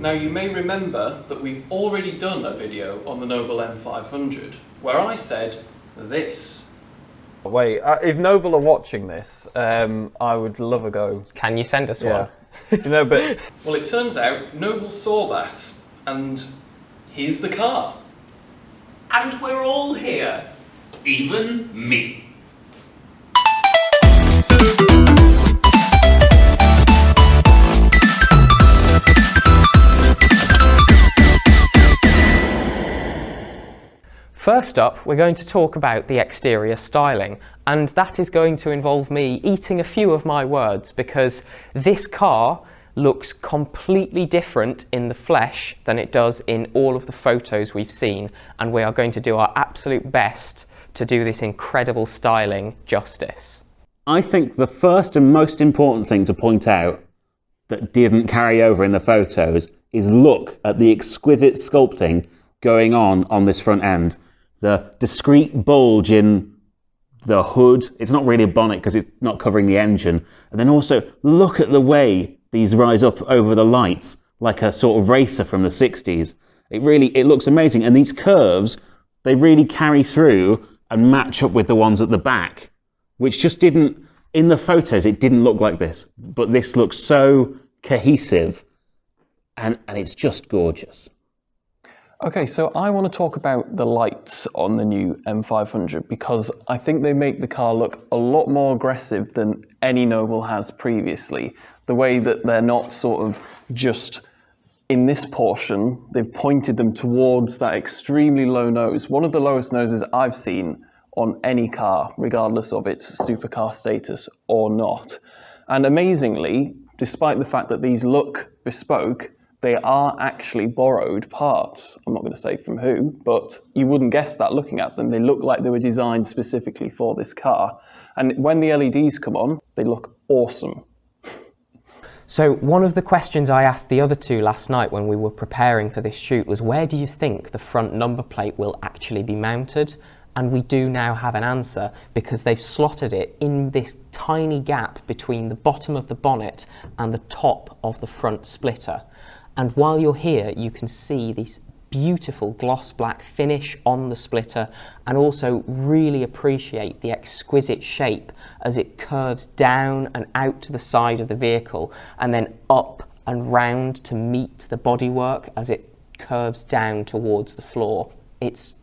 Now you may remember that we've already done a video on the Noble M500 where I said this. Wait, if Noble are watching this, I would love a go. Can you send us one? You know, but Well, it turns out Noble saw that, and here's the car. And we're all here. Even me. First up, we're going to talk about the exterior styling, and that is going to involve me eating a few of my words because this car looks completely different in the flesh than it does in all of the photos we've seen, and we are going to do our absolute best to do this incredible styling justice. I think the first and most important thing to point out that didn't carry over in the photos is look at the exquisite sculpting going on this front end. The discrete bulge in the hood, it's not really a bonnet because it's not covering the engine. And then also look at the way these rise up over the lights like a sort of racer from the 60s. It looks amazing. And these curves, they really carry through and match up with the ones at the back, which just didn't, in the photos, it didn't look like this. But this looks so cohesive and it's just gorgeous. okay, so I want to talk about the lights on the new M500 because I think they make the car look a lot more aggressive than any Noble has previously. The way that they're not sort of just in this portion, they've pointed them towards that extremely low nose, one of the lowest noses I've seen on any car, regardless of its supercar status or not. And amazingly, despite the fact that these look bespoke, they are actually borrowed parts. I'm not going to say from who, but you wouldn't guess that looking at them. They look like they were designed specifically for this car. And when the LEDs come on, they look awesome. So one of the questions I asked the other two last night when we were preparing for this shoot was, where do you think the front number plate will actually be mounted? And we do now have an answer because they've slotted it in this tiny gap between the bottom of the bonnet and the top of the front splitter. And while you're here, you can see this beautiful gloss black finish on the splitter and also really appreciate the exquisite shape as it curves down and out to the side of the vehicle and then up and round to meet the bodywork as it curves down towards the floor. It's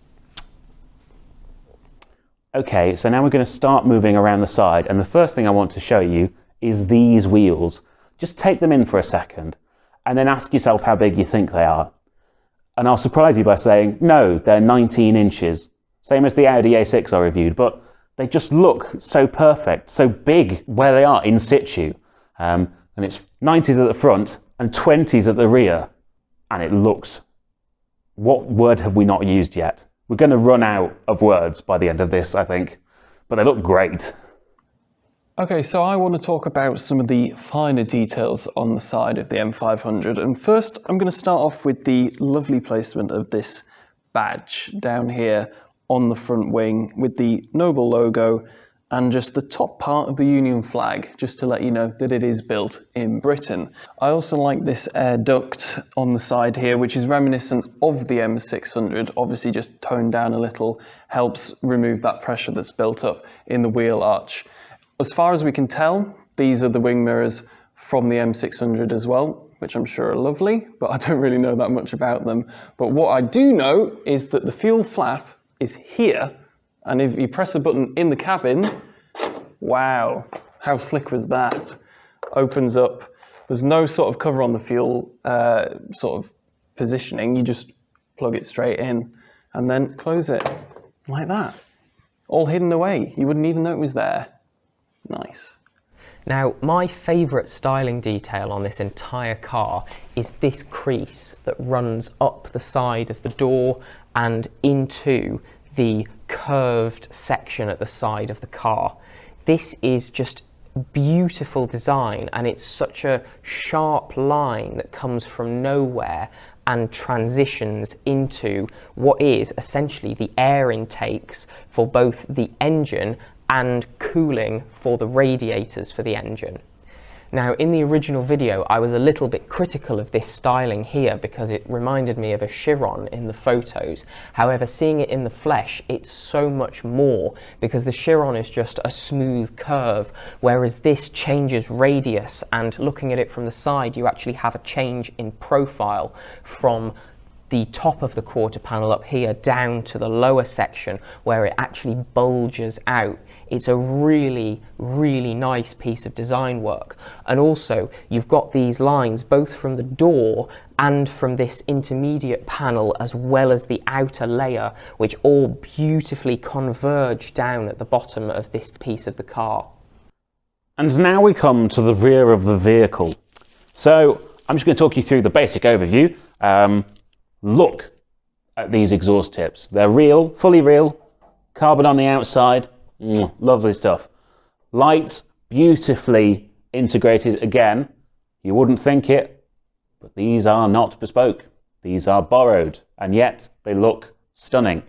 Okay, so now we're going to start moving around the side, and the first thing I want to show you is these wheels. Just take them in for a second, and then ask yourself how big you think they are. And I'll surprise you by saying, no, they're 19 inches. Same as the Audi A6 I reviewed, but they just look so perfect, so big where they are in situ. And it's 90s at the front and 20s at the rear, and it looks... What word have we not used yet? We're going to run out of words by the end of this, I think, but they look great. Okay, so I want to talk about some of the finer details on the side of the M500. And first, I'm going to start off with the lovely placement of this badge down here on the front wing with the Noble logo and just the top part of the Union flag, just to let you know that it is built in Britain. I also like this air duct on the side here, which is reminiscent of the M600, obviously just toned down a little, helps remove that pressure that's built up in the wheel arch. As far as we can tell, these are the wing mirrors from the M600 as well, which I'm sure are lovely, but I don't really know that much about them. But what I do know is that the fuel flap is here, and if you press a button in the cabin, wow, how slick was that? Opens up. There's no sort of cover on the fuel sort of positioning. You just plug it straight in and then close it like that. All hidden away. You wouldn't even know it was there. Nice. Now, my favourite styling detail on this entire car is this crease that runs up the side of the door and into the curved section at the side of the car. This is just beautiful design, and it's such a sharp line that comes from nowhere and transitions into what is essentially the air intakes for both the engine and cooling for the radiators for the engine. Now, in the original video, I was a little bit critical of this styling here because it reminded me of a Chiron in the photos. However, seeing it in the flesh, it's so much more because the Chiron is just a smooth curve, whereas this changes radius, and looking at it from the side, you actually have a change in profile from the top of the quarter panel up here down to the lower section where it actually bulges out. It's a really, really nice piece of design work. And also you've got these lines both from the door and from this intermediate panel as well as the outer layer, which all beautifully converge down at the bottom of this piece of the car. And now we come to the rear of the vehicle. So I'm just going to talk you through the basic overview. Look at these exhaust tips. They're real, fully real, carbon on the outside, lovely stuff. Lights, beautifully integrated again. You wouldn't think it, but these are not bespoke. These are borrowed, and yet they look stunning.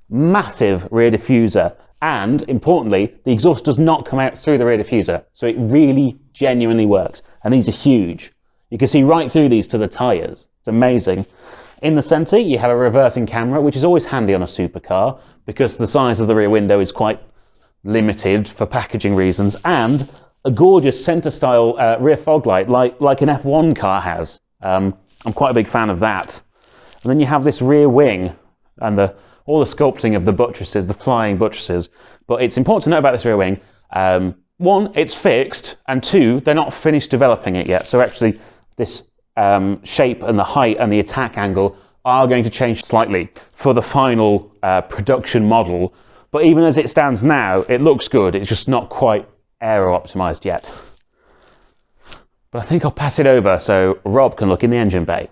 Massive rear diffuser, and importantly, the exhaust does not come out through the rear diffuser, so it really genuinely works. And these are huge. You can see right through these to the tyres. It's amazing. In the centre, you have a reversing camera, which is always handy on a supercar because the size of the rear window is quite limited for packaging reasons, and a gorgeous centre-style rear fog light like an F1 car has. I'm quite a big fan of that. And then you have this rear wing and all the sculpting of the buttresses, the flying buttresses. But it's important to know about this rear wing. One, it's fixed, and two, they're not finished developing it yet. So actually, this shape and the height and the attack angle are going to change slightly for the final production model. But even as it stands now, it looks good. It's just not quite aero optimized yet. But I think I'll pass it over so Rob can look in the engine bay.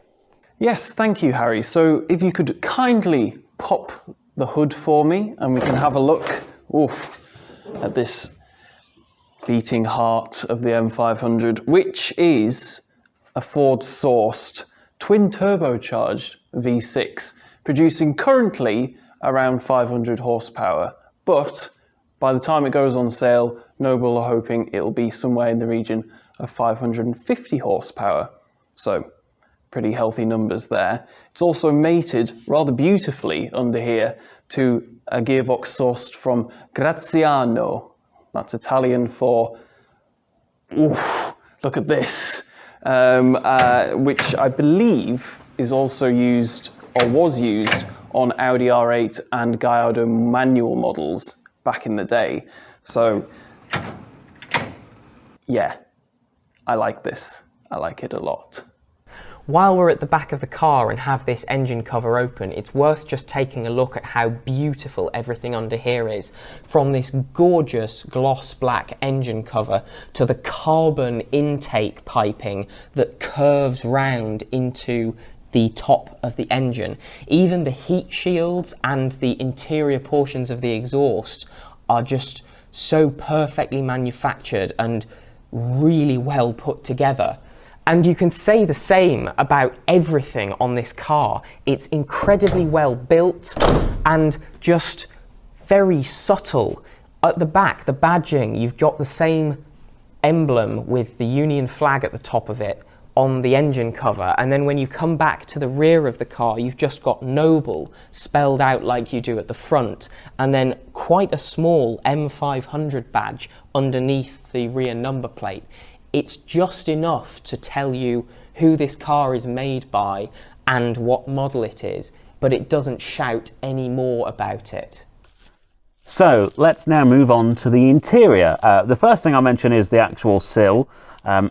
Yes, thank you, Harry. So if you could kindly pop the hood for me and we can have a look at this beating heart of the M500, which is a Ford-sourced twin turbocharged V6, producing currently around 500 horsepower. But by the time it goes on sale, Noble are hoping it'll be somewhere in the region of 550 horsepower. So pretty healthy numbers there. It's also mated rather beautifully under here to a gearbox sourced from Graziano. That's Italian for, look at this. Which I believe is also used, or was used, on Audi R8 and Gallardo manual models back in the day. So, yeah, I like this. I like it a lot. While we're at the back of the car and have this engine cover open, it's worth just taking a look at how beautiful everything under here is. From this gorgeous gloss black engine cover to the carbon intake piping that curves round into the top of the engine. Even the heat shields and the interior portions of the exhaust are just so perfectly manufactured and really well put together. And you can say the same about everything on this car. It's incredibly well built and just very subtle. At the back, the badging, you've got the same emblem with the Union flag at the top of it on the engine cover. And then when you come back to the rear of the car, you've just got Noble spelled out like you do at the front. And then quite a small M500 badge underneath the rear number plate. It's just enough to tell you who this car is made by and what model it is, but it doesn't shout any more about it. So let's now move on to the interior. The first thing I'll mention is the actual sill.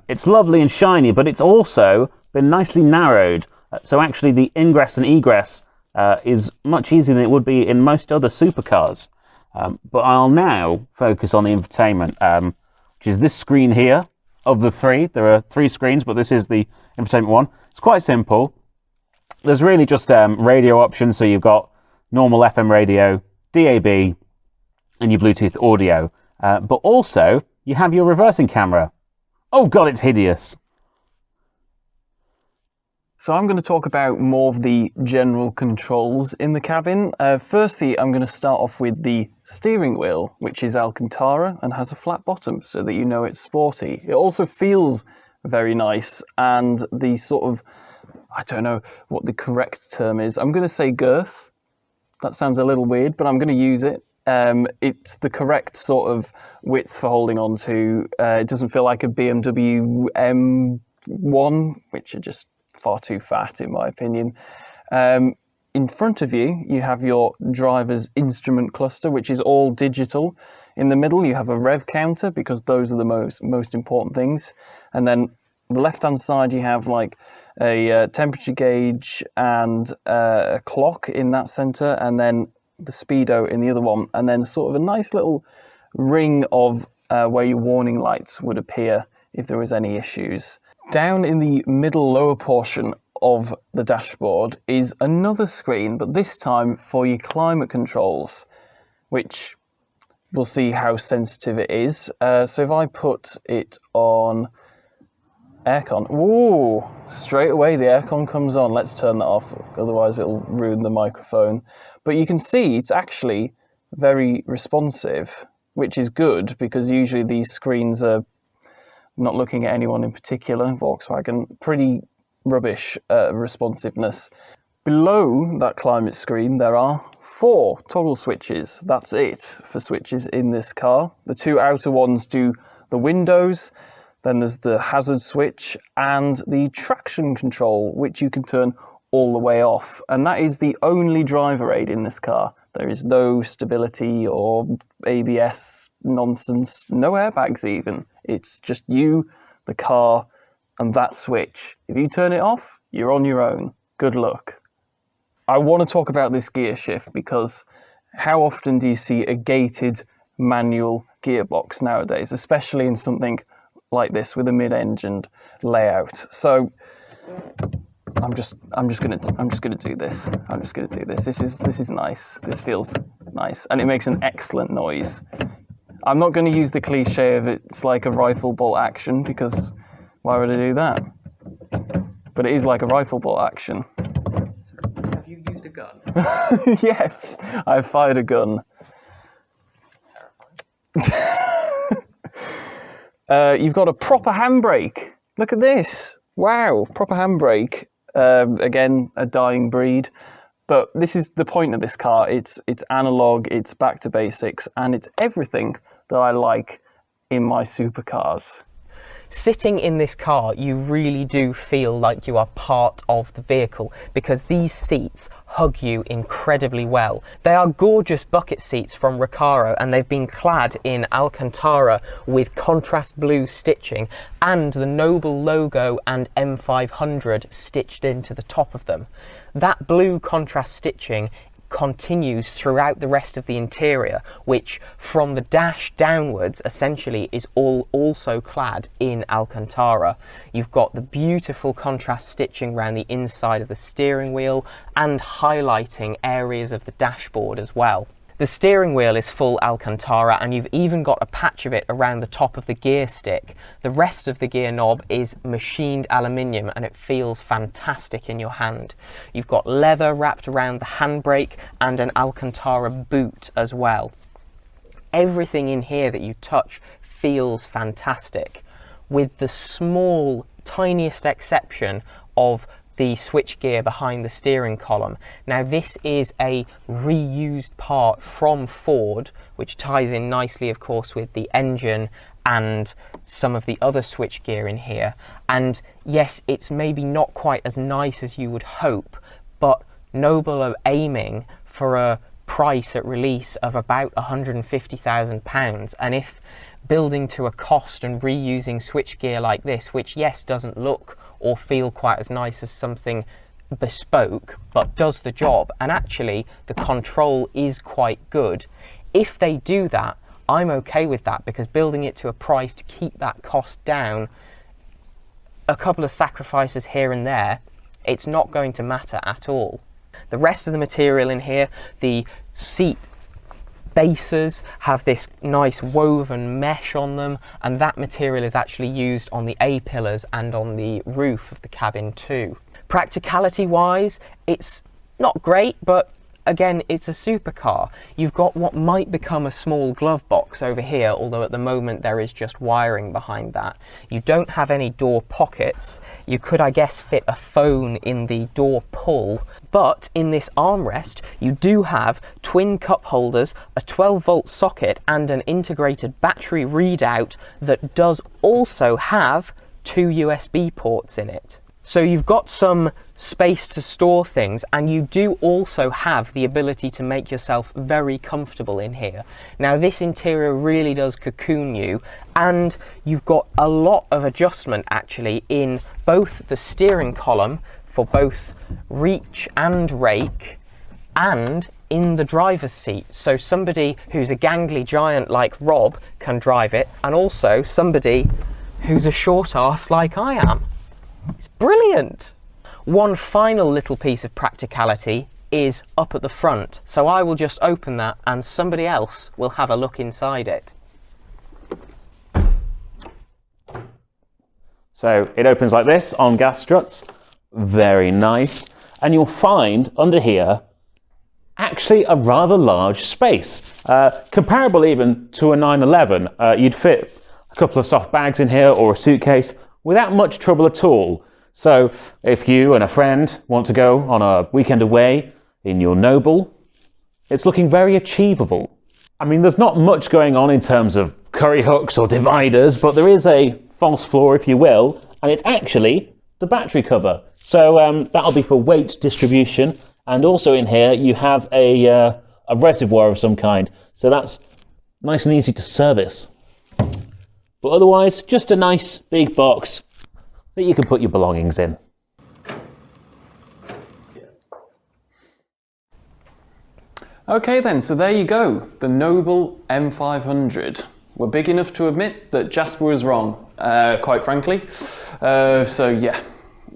It's lovely and shiny, but it's also been nicely narrowed. So actually the ingress and egress is much easier than it would be in most other supercars. But I'll now focus on the infotainment, which is this screen here. Of the three, there are 3 screens, but this is the infotainment one. It's quite simple. There's really just radio options, so you've got normal FM radio, DAB, and your Bluetooth audio. But also, you have your reversing camera. Oh god, it's hideous. So I'm going to talk about more of the general controls in the cabin. Firstly, I'm going to start off with the steering wheel, which is Alcantara and has a flat bottom so that you know it's sporty. It also feels very nice, and the sort of, I don't know what the correct term is. I'm going to say girth. That sounds a little weird, but I'm going to use it. It's the correct sort of width for holding on to. It doesn't feel like a BMW M1, which are just far too fat in my opinion. In front of you, you have your driver's instrument cluster, which is all digital. In the middle, you have a rev counter, because those are the most important things. And then the left-hand side, you have like a temperature gauge and a clock in that center, and then the speedo in the other one, and then sort of a nice little ring of where your warning lights would appear if there was any issues. Down in the middle lower portion of the dashboard is another screen, but this time for your climate controls, which we'll see how sensitive it is. So if I put it on aircon, ooh, straight away the aircon comes on. Let's turn that off, otherwise it'll ruin the microphone. But you can see it's actually very responsive, which is good, because usually these screens are not looking at anyone in particular. Volkswagen, pretty rubbish responsiveness. Below that climate screen, there are 4 toggle switches. That's it for switches in this car. The 2 outer ones do the windows, then there's the hazard switch and the traction control, which you can turn all the way off. And that is the only driver aid in this car. There is no stability or ABS nonsense, no airbags even. It's just you, the car, and that switch. If you turn it off, you're on your own. Good luck. I want to talk about this gear shift, because how often do you see a gated manual gearbox nowadays, especially in something like this with a mid-engined layout? So I'm just gonna do this. This is nice. This feels nice, and it makes an excellent noise. I'm not going to use the cliche of it's like a rifle bolt action, because why would I do that? But it is like a rifle bolt action. Have you used a gun? Yes, I've fired a gun. It's terrifying. You've got a proper handbrake. Look at this. Wow, proper handbrake. Again, a dying breed. But this is the point of this car. It's analog, it's back to basics, and it's everything that I like in my supercars. Sitting in this car, you really do feel like you are part of the vehicle, because these seats hug you incredibly well. They are gorgeous bucket seats from Recaro, and they've been clad in Alcantara with contrast blue stitching and the Noble logo and M500 stitched into the top of them. That blue contrast stitching continues throughout the rest of the interior, which from the dash downwards essentially is also clad in Alcantara. You've got the beautiful contrast stitching around the inside of the steering wheel and highlighting areas of the dashboard as well. The steering wheel is full Alcantara, and you've even got a patch of it around the top of the gear stick. The rest of the gear knob is machined aluminium, and it feels fantastic in your hand. You've got leather wrapped around the handbrake and an Alcantara boot as well. Everything in here that you touch feels fantastic, with the small, tiniest exception of the switchgear behind the steering column. Now this is a reused part from Ford, which ties in nicely of course with the engine and some of the other switchgear in here. And yes, it's maybe not quite as nice as you would hope, but Noble are aiming for a price at release of about £150,000, and if building to a cost and reusing switchgear like this, which yes doesn't look or feel quite as nice as something bespoke, but does the job, and actually the control is quite good. If they do that, I'm okay with that, because building it to a price to keep that cost down, a couple of sacrifices here and there, it's not going to matter at all. The rest of the material in here, the seat bases have this nice woven mesh on them, and that material is actually used on the A-pillars and on the roof of the cabin too. Practicality wise, it's not great, but again, it's a supercar. You've got what might become a small glove box over here, although at the moment there is just wiring behind that. You don't have any door pockets. You could, I guess, fit a phone in the door pull, but in this armrest, you do have twin cup holders, a 12-volt socket, and an integrated battery readout that does also have 2 USB ports in it. So you've got some space to store things, and you do also have the ability to make yourself very comfortable in here. Now this interior really does cocoon you, and you've got a lot of adjustment actually in both the steering column for both reach and rake, and in the driver's seat. So somebody who's a gangly giant like Rob can drive it, and also somebody who's a short arse like I am. It's brilliant. One final little piece of practicality is up at the front. So I will just open that and somebody else will have a look inside it. So it opens like this on gas struts. Very nice. And you'll find under here actually a rather large space. Comparable even to a 911. You'd fit a couple of soft bags in here or a suitcase without much trouble at all. So if you and a friend want to go on a weekend away in your Noble, it's looking very achievable. I mean, there's not much going on in terms of curry hooks or dividers, but there is a false floor, if you will, and it's actually the battery cover. So that'll be for weight distribution, and also in here you have a reservoir of some kind, so that's nice and easy to service. But otherwise, just a nice big box that you can put your belongings in. Okay then, so there you go, the Noble M500. We're big enough to admit that Jasper was wrong, quite frankly. So yeah.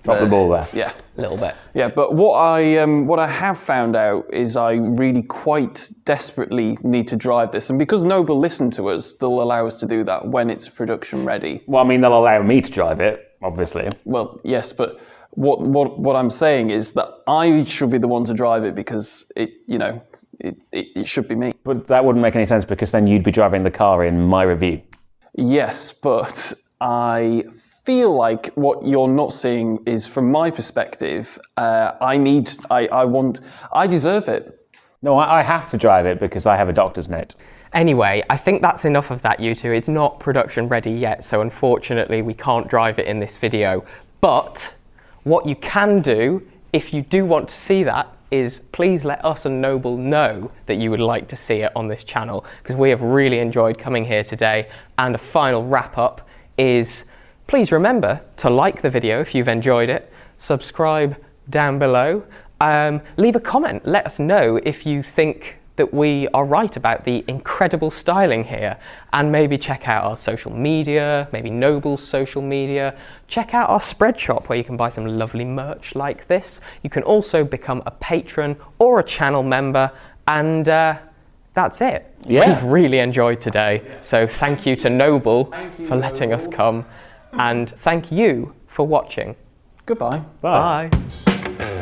Drop the ball there. Yeah. A little bit. Yeah, but what I have found out is I really quite desperately need to drive this, and because Noble listen to us, they'll allow us to do that when it's production ready. Well, I mean, they'll allow me to drive it, obviously. Well, yes, but what I'm saying is that I should be the one to drive it because it should be me. But that wouldn't make any sense because then you'd be driving the car in my review. Yes, but I feel like what you're not seeing is, from my perspective, I deserve it. No, I have to drive it because I have a doctor's note. Anyway, I think that's enough of that, you two. It's not production ready yet, so unfortunately we can't drive it in this video. But what you can do, if you do want to see that, is please let us and Noble know that you would like to see it on this channel, because we have really enjoyed coming here today. And a final wrap up is, please remember to like the video if you've enjoyed it, subscribe down below, leave a comment, let us know if you think that we are right about the incredible styling here, and maybe check out our social media, maybe Noble's social media, check out our spread shop where you can buy some lovely merch like this. You can also become a patron or a channel member, and that's it. Yeah. We've really enjoyed today, so thank you to Noble for letting us come, and thank you for watching. Goodbye. Bye. Bye.